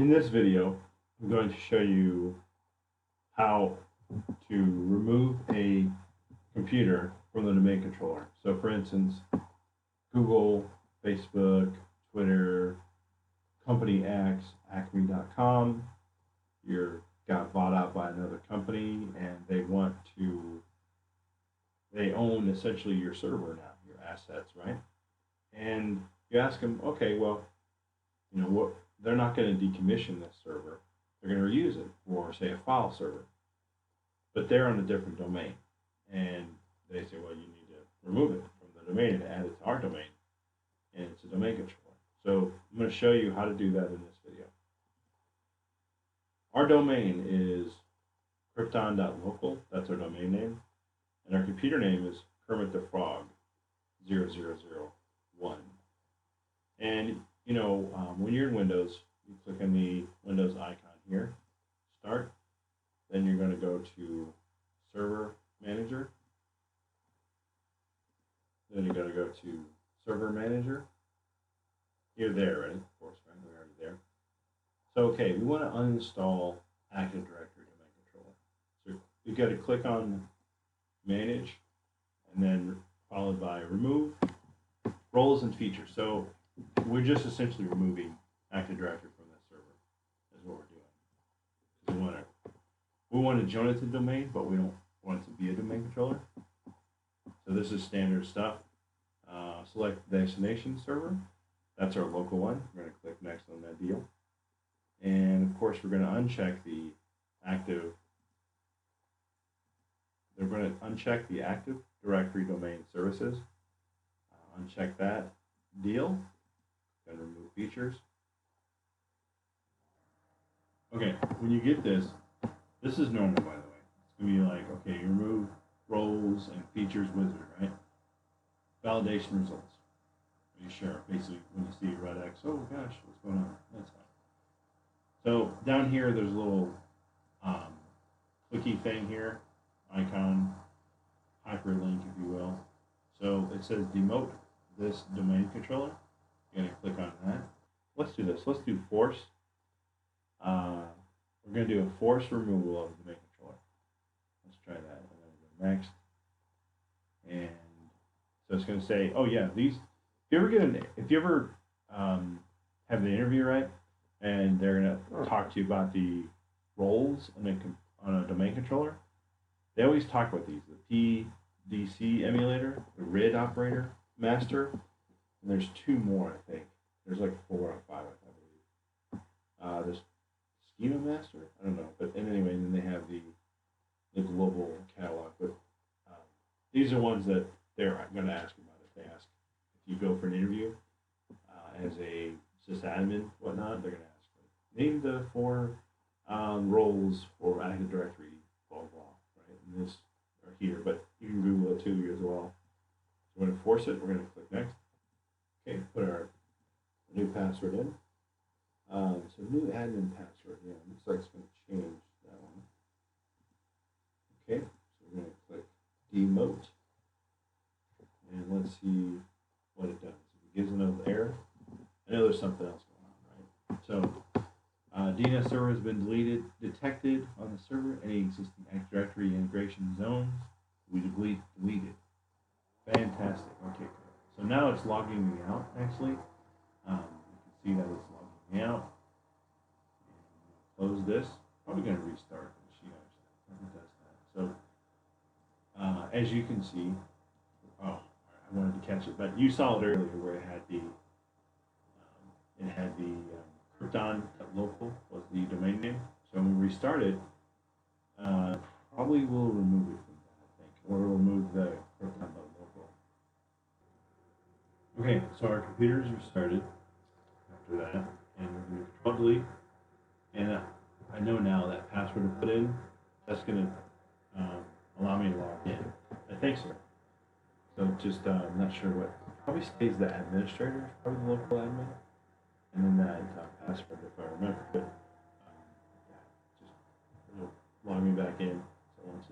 In this video, I'm going to show you how to remove a computer from the domain controller. So for instance, Google, Facebook, Twitter, Company X, Acme.com, you got bought out by another company and they own essentially your server now, your assets, right? And you ask them, okay, well, what, they're not going to decommission this server. They're going to reuse it for, say, a file server. But they're on a different domain. And they say, well, you need to remove it from the domain and add it to our domain. And it's a domain controller. So I'm going to show you how to do that in this video. Our domain is krypton.local. That's our domain name. And our computer name is Kermit the Frog 0001. And when you're in Windows, you click on the Windows icon here, Start. Then you're going to go to Server Manager. Then you're going to go to Server Manager. You're there, right? Of course, right? We're already there. So, okay, we want to uninstall Active Directory Domain Controller. So you've got to click on Manage, and then followed by Remove, Roles and Features. So we're just essentially removing Active Directory from that server. Is what we're doing. We want to join it to the domain, but we don't want it to be a domain controller. So this is standard stuff. Select the destination server. That's our local one. We're going to click next on that deal. And of course, we're going to uncheck the Active. They're going to uncheck the Active Directory Domain Services. Uncheck that deal. Going to remove features. Okay, when you get this is normal, by the way. It's going to be like, okay, you remove roles and features wizard, right? Validation results. Are you sure? Basically, when you see red X, oh gosh, what's going on? That's fine. So down here, there's a little clicky thing here, icon, hyperlink, if you will. So it says Demote this domain controller. You're going to click on that. Let's do this. Let's do force. We're going to do a force removal of the domain controller. Let's try that. And then go next. And so it's going to say, oh yeah, these. If you ever have the interview, right, and they're going to talk to you about the roles on a domain controller, they always talk about these: the PDC emulator, the RID operator master, and there's two more, I think. There's like 4 or 5, I believe. There's Schema Master, I don't know, but anyway, and then they have the global catalog. But these are ones that they're going to ask about if they ask. If you go for an interview as a sysadmin, whatnot, they're going to ask, name the 4 roles for Active Directory, blah, blah, right? And this are here, but you can Google it too as well. So we're going to force it. We're going to click next. Okay, put our new password in. So new admin password. Yeah, looks like it's going to change that one. Okay, so we're going to click Demote. And let's see what it does. If it gives another error, I know there's something else going on, right? So DNS server has been detected on the server. Any existing Active Directory integration zones, we delete it. Fantastic. Okay, good. So now it's logging me out, actually. You can see that it's logging me out. And close this. Probably going to restart the machine, actually. It does that. So as you can see, I wanted to catch it, but you saw it earlier where it had the krypton.local was the domain name. So when we restart it, probably will remove it from that, I think, or remove the krypton.local. Okay, so our computer is restarted after that, and we're going to control delete. And I know now that password to put in, that's going to allow me to log in. I think so. So just I'm not sure what. Probably stays the administrator, probably the local admin, and then that password if I remember. But yeah, just it'll log me back in. So once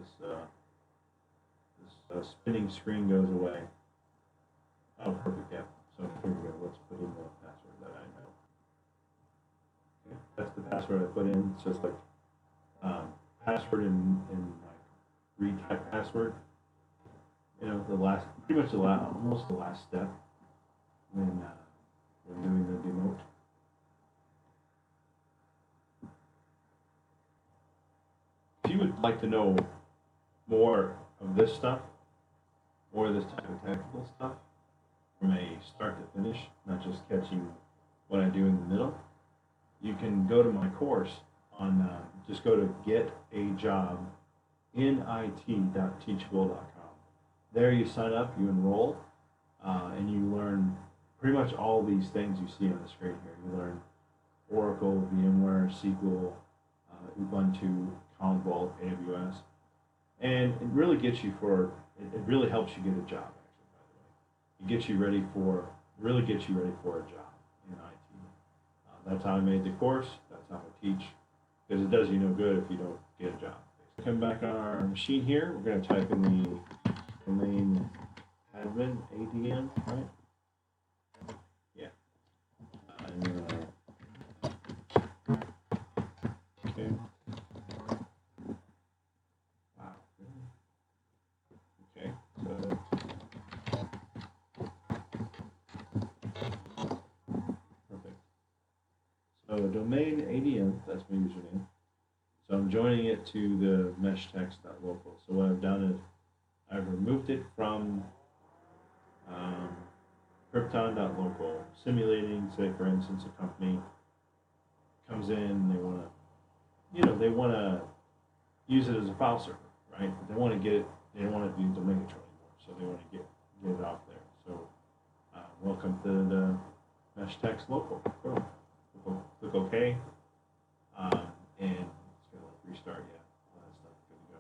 this spinning screen goes away. Oh, perfect. Yeah. So here we go. Let's put in the password that I know. Okay. that's the password I put in. It's just like password and like retype password. You know, pretty much almost the last step when doing the demote. If you would like to know more of this stuff, more of this type of technical stuff, from a start to finish, not just catching what I do in the middle, you can go to my course on, just go to getajobinit.teachable.com. There you sign up, you enroll, and you learn pretty much all these things you see on the screen here. You learn Oracle, VMware, SQL, Ubuntu, CommVault, AWS, and it really gets you it really helps you get a job, actually, by the way. It gets you ready really gets you ready for a job in IT. That's how I made the course, that's how I teach, because it does you no good if you don't get a job. Come back on our machine here, we're going to type in the domain admin, ADM, right? Yeah. Okay. Wow. Okay. Perfect. So domain ADM, that's my username. So I'm joining it to the meshtext.local. So what I've done is I've removed it from Krypton.local, simulating, say for instance, a company comes in, they want to use it as a file server, right? They want to get it, they don't want to do domain control anymore, so they want to get it off there. So welcome to the Meshtext local. Boom. Click OK, and it's going to restart. Yeah, all that stuff good to go.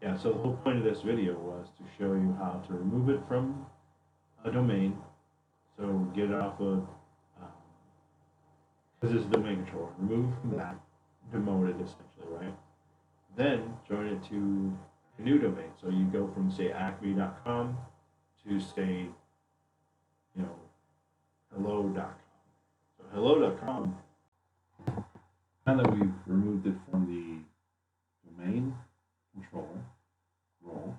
Yeah, so the whole point of this video was to show you how to remove it from a domain. So get it off of, because this is domain controller. Remove from that, demote it essentially, right? Then join it to a new domain. So you go from say acme.com to say, hello.com. So hello.com, now that we've removed it from the domain controller role,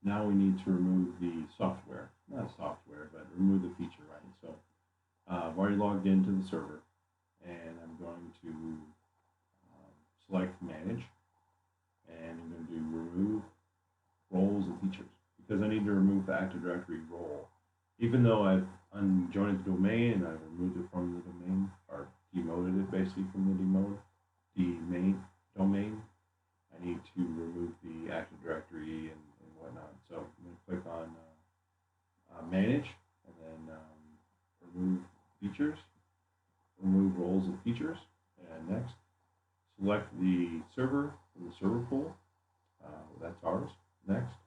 now we need to remove the software. Not software, but remove the feature, right? So I've already logged into the server, and I'm going to select manage, and I'm going to do remove roles and features, because I need to remove the Active Directory role. Even though I've unjoined the domain and I've removed it from the domain, or demoted it basically from the main domain, I need to remove the Active Directory and whatnot. So I'm going to click on manage, and then remove features, remove roles and features, and next. Select the server from the server pool, that's ours, next.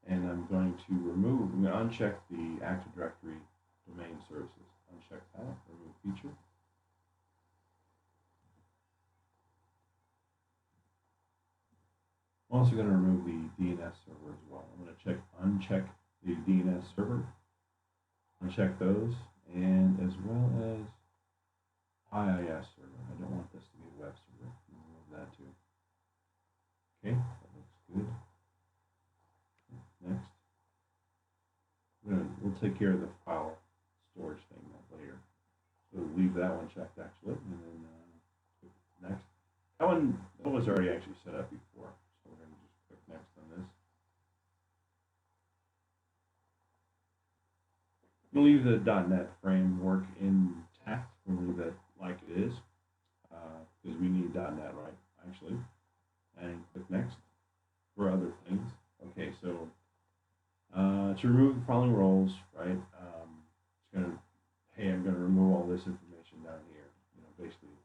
And I'm going to uncheck the Active Directory domain services. Uncheck that, remove feature. I'm also going to remove the DNS server as well. I'm going to uncheck the DNS server, uncheck those, and as well as IIS server. I don't want this to be a web server. Remove that too. Okay, that looks good. Next. We'll take care of the file storage thing later. So leave that one checked actually, and then next. That one was already actually set up before, so we're going to just click next on this. We'll leave the .NET framework intact. We'll leave that like it is, because we need .NET, right? Actually, and click next for other things. Okay, so to remove the following roles, right? It's going to, hey, I'm going to remove all this information down here, basically.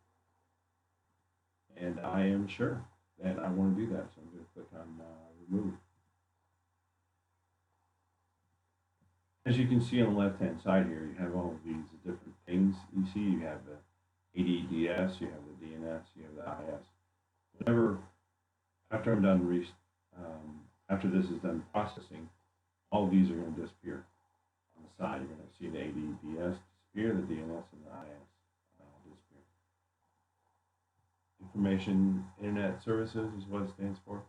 And I am sure that I want to do that, so I'm going to click on remove. As you can see on the left-hand side here, you have all of these different things. You see, you have the ADDS, you have the DNS, you have the IS. After I'm done, after this is done processing, all of these are going to disappear. On the side, you're going to see the ADDS disappear, the DNS and the IS Information Internet Services is what it stands for.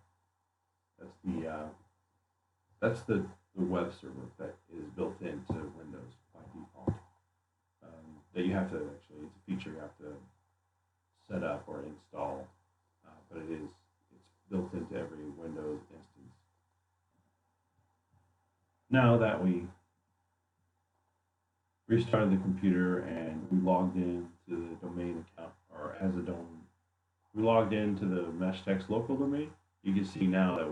That's the web server that is built into Windows by default. That you have to actually, it's a feature you have to set up or install, but it's built into every Windows instance. Now that we restarted the computer and we logged in to the domain account, or as a domain, we logged into the MeshText local domain, you can see now that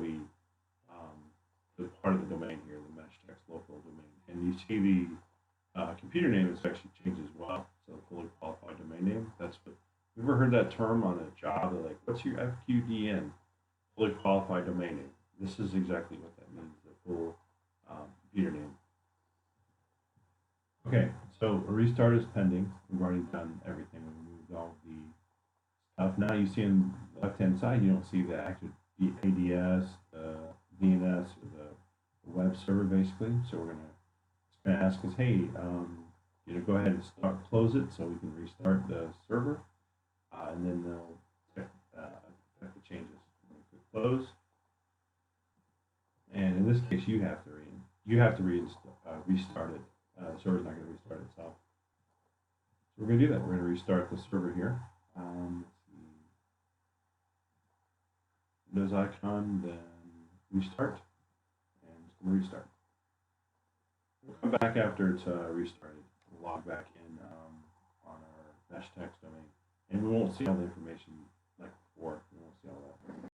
the part of the domain here, the MeshText local domain, and you see the computer name is actually changed as well. So fully qualified domain name. That's what. You ever heard that term on a job? They're like, "What's your FQDN?" Fully qualified domain name. This is exactly what that means. The full computer name. Okay, so a restart is pending. We've already done everything. We moved all the stuff. Now you see on the left-hand side, you don't see the active ADS, the DNS, or the web server basically. So it's gonna ask us, hey, go ahead and close it so we can restart the server, and then they'll check the changes. Click close, and in this case, you have to restart it. The server's not going to restart itself. So we're going to do that. We're going to restart the server here. Let's see. Windows icon, then restart, and it's going to restart. We'll come back after it's restarted. We'll log back in on our MeshText domain, and we won't see all the information like before. We won't see all that.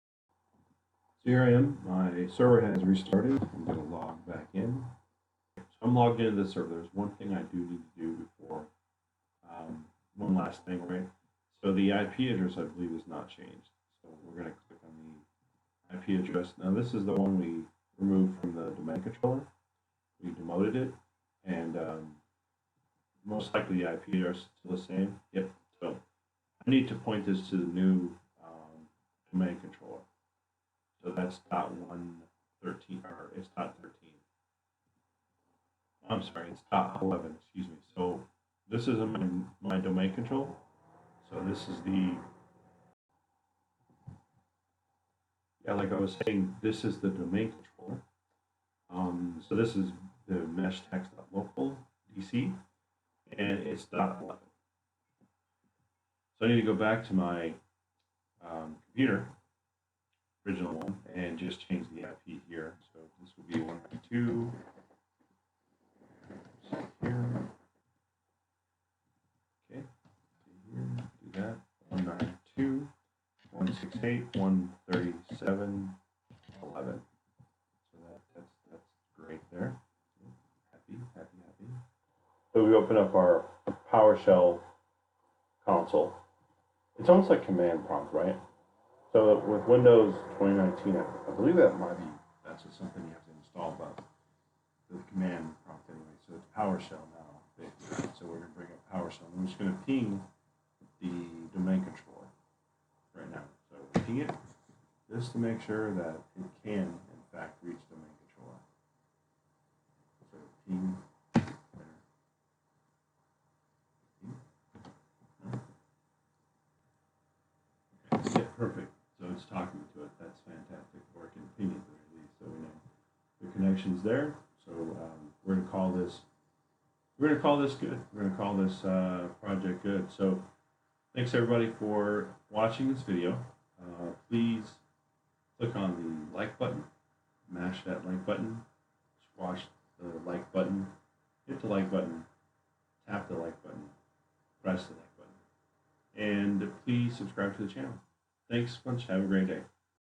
So here I am. My server has restarted. I'm going to log back in. So I'm logged into the server. There's one thing I do need to do before. One last thing, right? So the IP address, I believe, is not changed. So we're going to click on the IP address. Now this is the one we removed from the domain controller. We demoted it, and most likely the IP address is still the same. Yep. So I need to point this to the new domain controller. So that's .113, or it's .13. I'm sorry, it's .11. Excuse me. So this is my domain control. So this is like I was saying, this is the domain controller. So this is the meshText.local DC, and it's .11. So I need to go back to my computer, original one, and just change the IP here. So this will be 192. Here. Okay. Here. Do that. 192. 168. 137. 11. So that's great there. Happy. So we open up our PowerShell console. It's almost like command prompt, right? So with Windows 2019, I believe that's just something you have to install, but the command prompt anyway. So it's PowerShell now, basically. So we're going to bring up PowerShell. And we're just going to ping the domain controller right now. So ping it just to make sure that it can, in fact, reach domain controller. So ping. Yeah, perfect. So it's talking to it. That's fantastic. Or it can ping it at least, so we know the connection's there. So we're going to call this good. We're going to call this project good. So thanks everybody for watching this video. Please click on the like button, mash that like button, squash the like button, hit the like button, tap the like button, press the like button, and please subscribe to the channel. Thanks much. Have a great day.